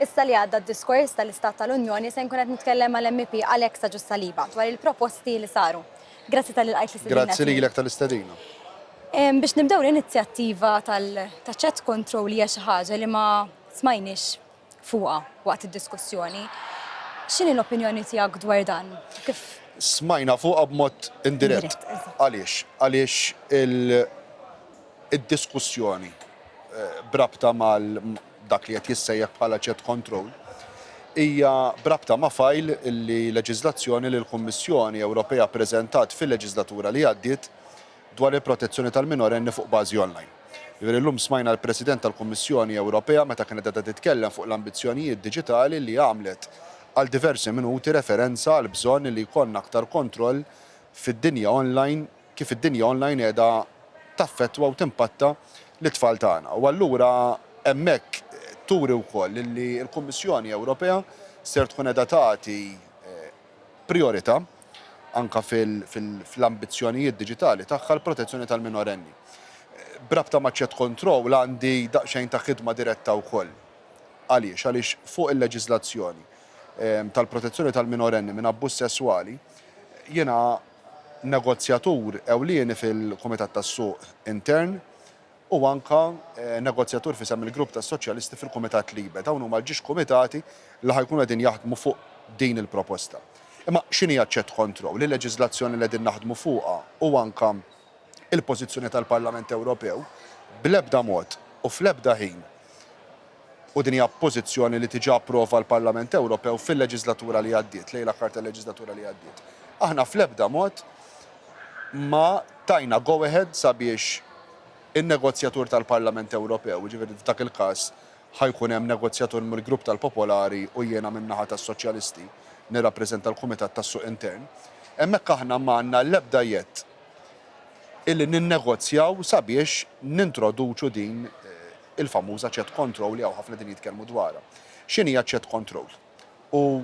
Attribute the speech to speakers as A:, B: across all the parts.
A: Issa li għadda d-diskors tal-Istat tal-Unjoni se nkun qed nitkellem għal-MP Alexa Ġussaliba dwar il-proposti li saru. Grazzi tal-ilqajt li
B: Grazzi lilek tal-istedina.
A: Biex nibdew l-inizjattiva tal-chat control hija xi ħaġa li ma smajniex fuqha waqt id-diskussjoni. X'inhi l-opinjoni tiegħek dwar dan? Kif
B: Smajna fuqha b'mod indirett. Għaliex? Għaliex id-diskussjoni brabta mal dak li qed jissejjaħ bħala chat control hija brabta ma' fajl li leġiżlazzjoni li l-Kummissjoni Ewropea ppreżentat fil-leġislatura li għaddiet dwar il-protezzjoni tal-minorenni fuq bażi online. Illum smajna l-President tal-Kummissjoni Ewropea meta kienet qed titkellem fuq l-ambizzjonijiet diġitali li għamlet għal diversi minuti referenza għal bżonn li jkollna aktar kontroll fid-dinja online kif id-dinja online qiegħda taffettwa u timpatta l-tfal tagħna. U allura hemmhekk turi wkoll li l-Kummissjoni Ewropea ser tkun qiegħda tagħti priorità anke fl-ambizzjonijiet diġitali tagħha l-protezzjoni tal-minorenni. Brabta ma' chat control għandi daqsxejn ta' ħidma diretta wkoll. Għaliex fuq il-leġiżlazzjoni tal-protezzjoni tal-minorenni minn abbuż sesswali jiena negozjatur ewlieni fil-Kumitat tas-Suq Intern u anka negozjatur fisem il-grupp tas-Soċjalisti fil-Kumitat Libe. Dawn huma l-ġiex kumitati li ħajkunu qegħdin jaħdmu fuq din il-proposta. Imma x'inhi chat control? Il-leġiżlazzjoni li qegħdin naħdmu fuqha u anka il-pożizzjoni tal-Parlament Ewropew bl-ebda mod u fl-ebda ħin u din hija pożizzjoni li tiġi approva l-Parlament Ewropew fil-leġislatura li għaddiet, lejn l-aħħar tal-leġislatura li għaddiet. Aħna fl-ebda mod ma tajna go ahead sabiex in-negozjatur tal-Parlament Ewropew, ġifieri f'dak il-każ ħajkun hemm negozjatur mill-grupp tal-Popolari u jiena min-naħa tas-Soċjalisti nirrappreżenta l-Kumitat tas-Suq Intern. Hemmhekk aħna ma għandna l-ebda jett illi ninnegozjaw sabiex nintroduċu din il-famuża chat control li hawn ħafna din jitkellmu dwarha. X'inhi chat control? U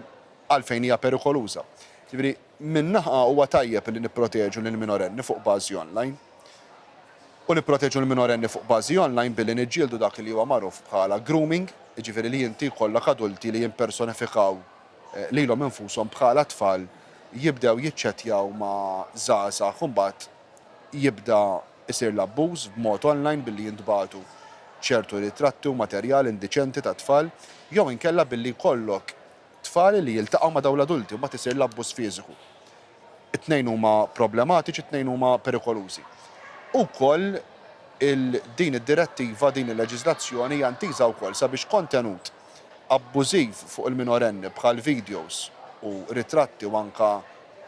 B: għalfejn hija perikoluża. Ġifieri min-naħa huwa tajjeb li nipproteġu lill-minorenni fuq bażi online u nipproteġu l-minorenni fuq bażi online billi niġġieldu dak li huwa magħruf bħala grooming, jiġifieri li inti jkollok adulti li jimpersonifikaw lilhom infushom bħala tfal jibdew jiċċettjaw ma' żgħażagħ u mbagħad jibda isir l-abbuż b'mod online billi jintbagħtu ċertu ritratti u materjal indiċenti ta' tfal, jew inkella billi jkollok tfal li jiltaqgħu ma' dawn l-adulti u mbagħad isir l-abbuż fiżiku. It-tnejn huma problematiċi, it-tnejn huma perikolużi. Ukoll din id-direttiva, din il-leġiżlazzjoni hija ntiża wkoll sabiex kontenut abbużiv fuq il-minorenni bħal videos u ritratti u anka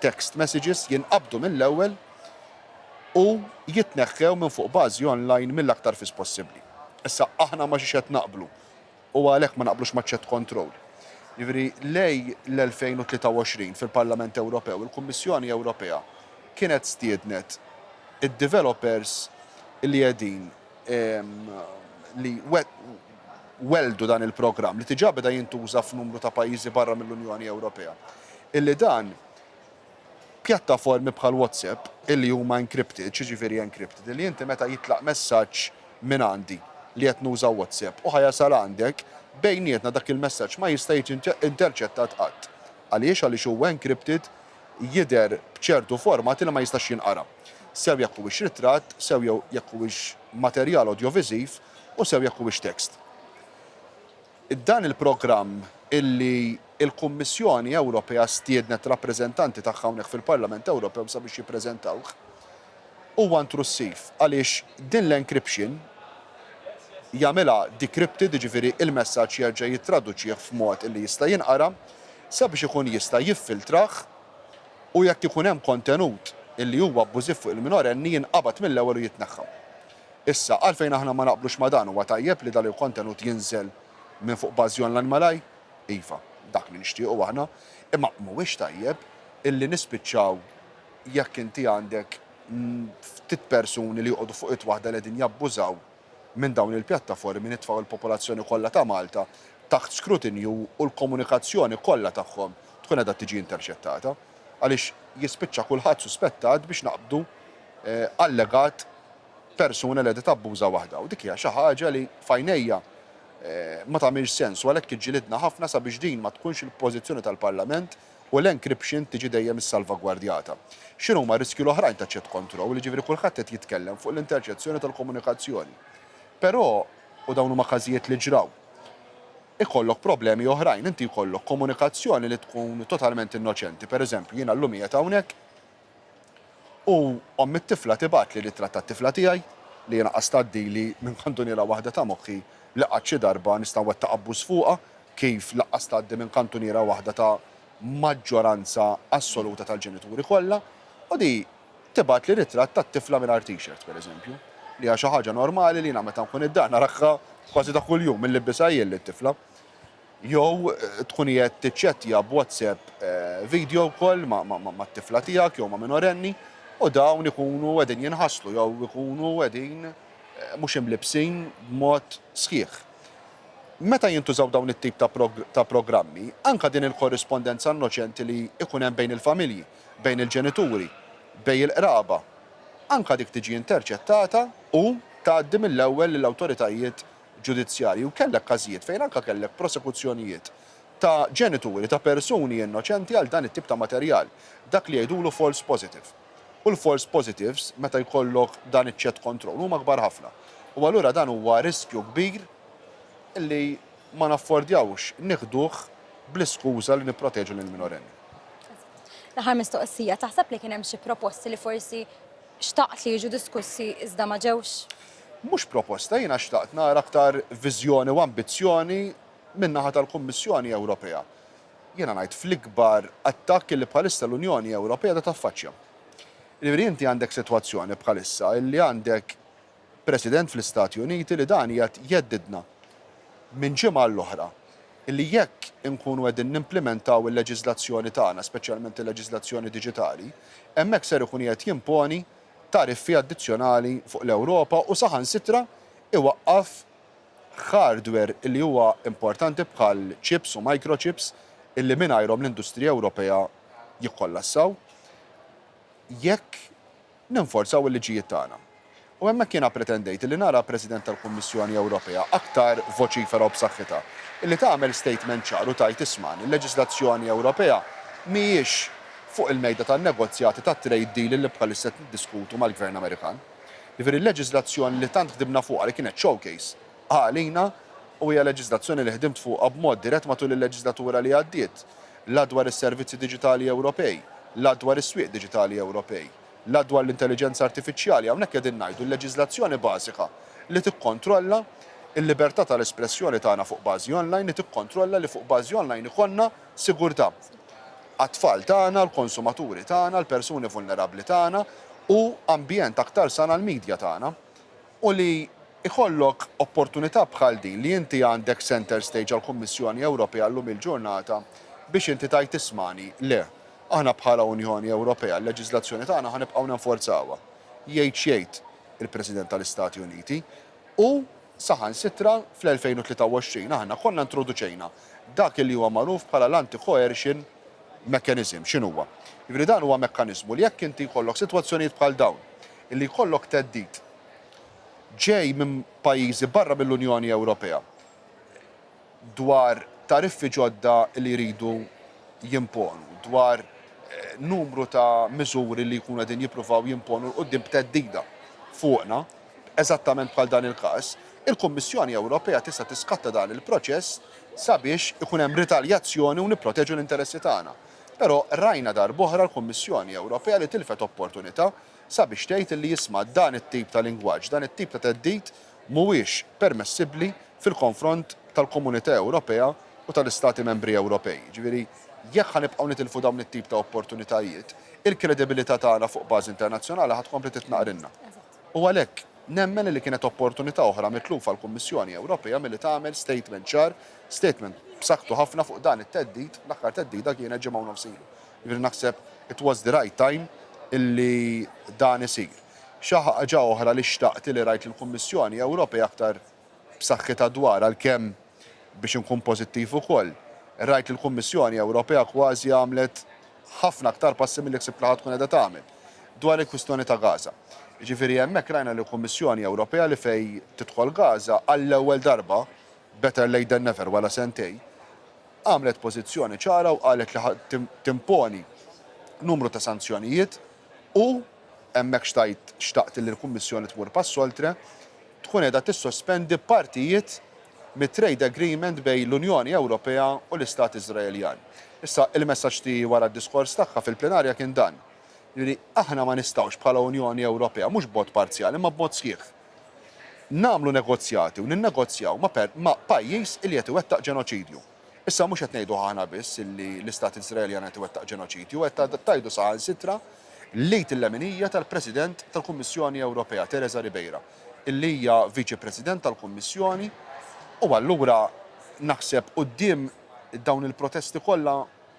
B: text messages jinqabdu mill-ewwel u jitneħħew minn fuq bażi online mill-aktar fis possibbli. Issa aħna ma xiex qed naqblu u għalhekk ma naqblux ma' chat control. Jiġifieri lej l-2023 fil-Parlament Ewropew il-Kummissjoni Ewropea kienet stiednet id-developers li qegħdin li weldu dan il-programm li diġà beda jintuża f'numru ta' pajjiżi barra mill-Unjoni Ewropea. Illi dan pjattaformi bħal WhatsApp illi huma encrypted, ġifieri encrypted, illi inti meta jitlaq messaġġ minn għandi li qed nuża WhatsApp u ħajasal għandek bejnietna dak il-messaġġ ma jista' jiġi interċettat qatt. Għaliex huwa encrypted jidher b'ċertu formati li ma jistax jinqara. Sew jekk huwiex ritratt, sew jekk huwiex materjal audiovisiv u sew jekk huwiex text. Dan il-programm illi il-Kummissjoni Ewropea stiednet rappreżentanti tagħha hawnhekk fil-Parlament Ewropew sabiex jippreżentawh huwa intrussiv għaliex din l-encryption jagħmilha decrypted, jiġifieri il-messaġġ jerġa' jittraduċih f'mod illi jista' jinqara sabiex ikun jista' jiffiltrah u jekk ikun hemm kontenut illi huwa abbużiv fuq il-minorenni jinqabad mill-ewwel u jitneħħa. Issa għalfejn aħna ma naqblux ma' dan huwa tajjeb li dan il-kontenut jinżel minn fuq bażi online malaj? Iva, dak li nixtiequ aħna, imma mhuwiex tajjeb illi nispiċċaw jekk inti għandek ftit persuni li joqogħdu fuq it-waħda li qegħdin jabbużaw minn dawn il-pjattaformi nitfgħu il-popolazzjoni kollha ta' Malta taħt skrutinju u l-komunikazzjoni kollha tagħhom tkun qiegħda tiġi interċettata għaliex jispiċċa kulħadd suspettat biex naqbdu allegat persuna li qed tabbuża waħda. U dik hija xi ħaġa li fajnejja ma tagħmilx sens, u għalhekk iġġilidna ħafna sabiex din ma tkunx il-pożizzjoni tal-Parlament u l-encryption tiġi dejjem is-salvagwardjata. X'inhu huma riskju l-oħrajn ta' chat control, ġifieri kulħadd qed jitkellem fuq l-interċezzjoni tal-komunikazzjoni. Però, u dawn huma każijiet li ġraw, ikollok problemi oħrajn, inti jkollok komunikazzjoni li tkun totalment innoċenti. Pereżempju, jiena llum qiegħed hawnhekk u omm it-tifla tibgħat li ritratt tat-tifla tiegħi li jiena qastaddili minn kantuniera waħda ta' moħħi li qatt xi darba nista' wettaq abbuż fuqha kif laqqas tgħaddi minn kantuniera waħda ta' maġġoranza assoluta tal-ġenituri kollha u di tibgħat li ritratt tat-tifla mingħajr t-shirt pereżempju li hija xi ħaġa normali li jiena meta nkun id-dar naraħħa kważi ta' kuljum mill-libisa jien t-tifla. Jew tkun qiegħed tiċċettja b'WhatsApp video call ma' t-tifla tiegħek jew ma' minorenni u dawn ikunu qegħdin jinħasslu jew ikunu qegħdin mhux imlibsin b'mod sħiħ. Meta jintużaw dawn it-tip ta' programmi, anka din il-korrispondenza innoċenti li ikun hemm bejn il-familji, bejn il-ġenituri, bejn il-qraba, anka dik tiġi interċettata u tgħaddi mill-ewwel lill-awtoritajiet ġudizzjarji u kellek każijiet fejn anka kellek prosekuzzjonijiet ta' ġenituri ta' persuni innoċenti għal dan it-tip ta' materjal, dak li jgħidulu false positive. U l-false positives, meta jkollok dan iċ-chat control, huma kbar ħafna. U allura dan huwa riskju kbir illi ma naffordjawx nieħduh bl-iskuża li nipproteġu lill-minorenni.
A: L-aħħar mistoqsija, taħseb li kien hemm xi proposti li forsi xtaqt li jiġu diskussi iżda ma ġewx?
B: Mhux proposta, jiena xtaqt nara aktar viżjoni u ambizzjoni min-naħa tal-Kummissjoni Ewropea. Jiena ngħid fl-ikbar attakk li bħalissa l-Unjoni Ewropea da taffaċċja. Inti għandek sitwazzjoni bħalissa illi għandek President fl-Istati Uniti li dan qiegħed jeddidna minn ġimgħa l-oħra illi jekk inkunu qegħdin nimplementaw il-leġiżlazzjoni tagħna, speċjalment il-leġiżlazzjoni diġitali, hemmhekk ser ikun qiegħed jimponi tariffi addizzjonali fuq l-Ewropa u saħansitra iwaqqaf hardware illi huwa importanti bħal chips u microchips illi mingħajrhom l-industrija Ewropea jikkollassaw jekk ninforzaw il-liġijiet tagħna. U hemmhekk jiena pretendejt li nara President tal-Kummissjoni Ewropea aktar voċifera u b'saħħitha illi tagħmel statement ċar u tgħid isman' il-leġiżlazzjoni Ewropea mhijiex fuq il-mejda tan-negozjati tat-trade deal li bħalissa niddiskutu mal-Gvern Amerikan. Jiġifieri l-leġiżlazzjoni li tant ħdimna fuqha li kienet showcase għalina u hija leġiżlazzjoni li ħdimt fuqha b'mod dirett matul il-leġislatura li għaddiet la dwar is-servizzi diġitali Ewropej, la dwar is-swieq diġitali Ewropej, la dwar l-intelligenza artifiċjali, hawnhekk qegħdin ngħidu l-leġiżlazzjoni bażika li tikkontrolla il-libertà tal-espressjoni tagħna fuq bażi online li tikkontrolla li fuq bażi online ikollna sigurtà. Għat-tfal tagħna, l-konsumaturi tagħna, l-persuni vulnerabbli tagħna u ambjent aktar sana l-medja tagħna u li ikollok opportunità bħal din li inti għandek center stage għall-Kummissjoni Ewropea llum il-ġurnata biex inti tgħid tismani le. Aħna bħala Unjoni Ewropea l-leġiżlazzjoni tagħna ħanibqgħu nenforzawha. Jgħid il-President tal-Istati Uniti u saħansitra fl-2023 aħna konna introduċejna dak li huwa magħruf bħala l-anti-coercion mechanism x'inhuwa. Jiġifieri dan huwa mekkaniżmu li jekk inti jkollok sitwazzjonijiet bħal dawn illi jkollok theddid ġej minn pajjiżi barra mill-Unjoni Ewropea dwar tariffi ġodda li jridu jimponu, dwar numru ta' miżuri li jkunu qegħdin jippruvaw jimponu l-qudiem b'teddida fuqna, eżattament bħal dan il-każ, il-Kummissjoni Ewropea tista' tiskatta dan il-proċess sabiex ikun hemm ritaljazzjoni u nipproteġu l-interessi tagħna. Però rajna darb'oħra l-Kummissjoni Ewropea li tilfet opportunità sabiex tgħid li jisma' dan it-tip ta' lingwaġġ, dan it-tip ta' teddid mhuwiex permessibbli fil-konfront tal-Komunità Ewropea u tal-Istati Membri Ewropej. Ġifieri jekk ħanibqgħu nitilfu dawn it-tip ta' opportunitajiet, il-kredibilità tagħna fuq bażi internazzjonali ħadd tkompli titnaqrilna. U għalhekk nemmen li kienet opportunità oħra mitlufa l-Kummissjoni Ewropea milli tagħmel statement ċar, statement b'saħħtu ħafna fuq dan it-teddid, l-aħħar teddida kienet ġimgħa u nofsilu. Jiġifieri naħseb it was the right time illi dan isir. Xi ħaġa oħra li xtaqt li rajt lill-Kummissjoni Ewropea aktar b'saħħitha dwar għalkemm biex inkun pożittiv ukoll. Rajt il-Kummissjoni Ewropea kważi għamlet ħafna aktar passi milli ħsibt li ħadd tkun qiegħda tagħmel dwar il-kwistjoni ta' Gaza. Jiġifieri hemmhekk rajna li l-Kummissjoni Ewropea li fejn tidħol Gaza għall-ewwel darba better late than never wara sentej, għamlet pożizzjoni ċara u qalet li timponi numru ta' sanzjonijiet u hemmhekk xtaqt li l-Kummissjoni tmur pass oltre tkun qiegħda tissospendi partijiet mit-trade agreement bejn l-Unjoni Ewropea u l-Istat Iżraeljan. Issa il-messaġġ tiegħi wara d-diskors tagħha fil-plenarja kien dan. Li aħna ma nistgħux bħala Unjoni Ewropea mhux b'mod parzjali ma b'mod sħiħ. Nagħmlu negozjati u ninnegozjaw ma' pajjiż li qed iwettaq ġenoċidju. Issa mhux qed ngħidu ħana biss li l-Istat Iżraeljan qed iwettaq ġenoċidju, qed tajdu saħansitra lejt il-leminija tal-President tal-Kummissjoni Ewropea, Teresa Ribeira, illi hija Viċi President tal-Kummissjoni u allura naħseb quddiem dawn il-protesti kollha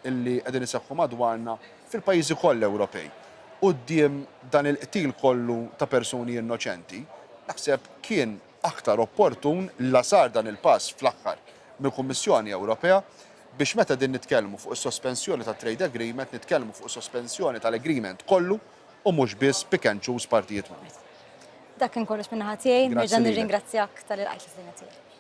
B: illi qegħdin iseħħu madwarna fil-pajjiżi kollha Ewropej. Quddiem dan il-qtil kollu ta' persuni innoċenti, naħseb kien aktar opportun la sar dan il-pass fl-aħħar mill-Kummissjoni Ewropea biex meta din nitkellmu fuq is-sospensjoni ta' trade agreement, nitkellmu fuq is-sospensjoni tal-agreement kollu u mhux biss pick and choose partijiet.
A: Dak kien kollox minn ħadd tiegħi,
B: Grazzi
A: nerġa'
B: lilek.
A: nirringrazzjak tal-ilqajt li tiegħi.